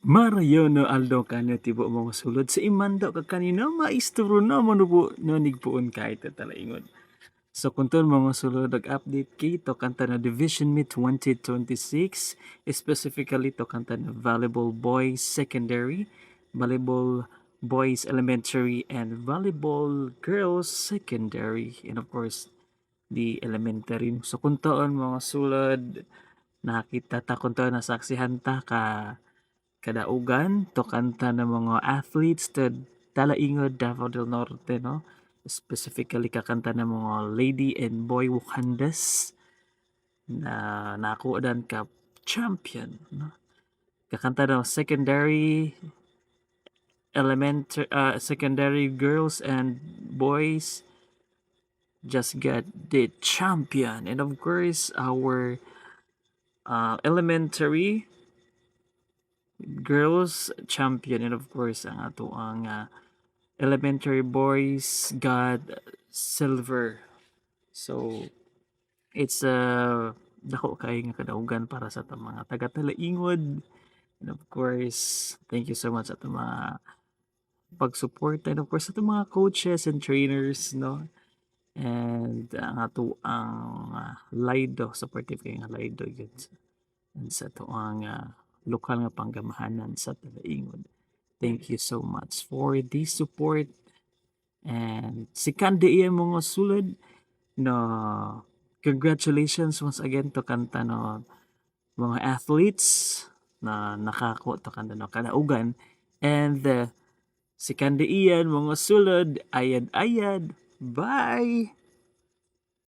Marayono Aldo kanyo tibo mga sulod sa imando ka kanina maistro na manubo no nigpuon kahit talaingon. So kunton mga sulod update kito kanta na Division Me 2026, specifically to kanta na Volleyball Boys Secondary, Volleyball Boys Elementary, and Volleyball Girls Secondary, and of course the elementary. So kuntoon mga sulod nakita ta kuntoon nasaksihan ta ka kadaugan to kanta ng mga athletes to Talaingod, Davao del Norte, no? Specifically kakanta ng mga lady and boy Wakandas na nakuha ka champion, no? Kakanta ng secondary girls and boys just got the champion, and of course our elementary girls champion, and of course ang ato ang elementary boys got silver. So it's a dako kay nga kadaugan para sa ta mga taga Talaingod, and of course thank you so much sa atong mga pag-support, and of course sa atong mga coaches and trainers, no, and ang ato ang Lido, supportive kay nga Lido yun, and sa ato ang lokal nga panggamahanan sa Talaingod. Thank you so much for the support, and si Kande iya mga sulod na congratulations once again to kanta no mga athletes na nakako to kanta no kadaugan, and si Kande iyan mga sulod ayad-ayad, bye.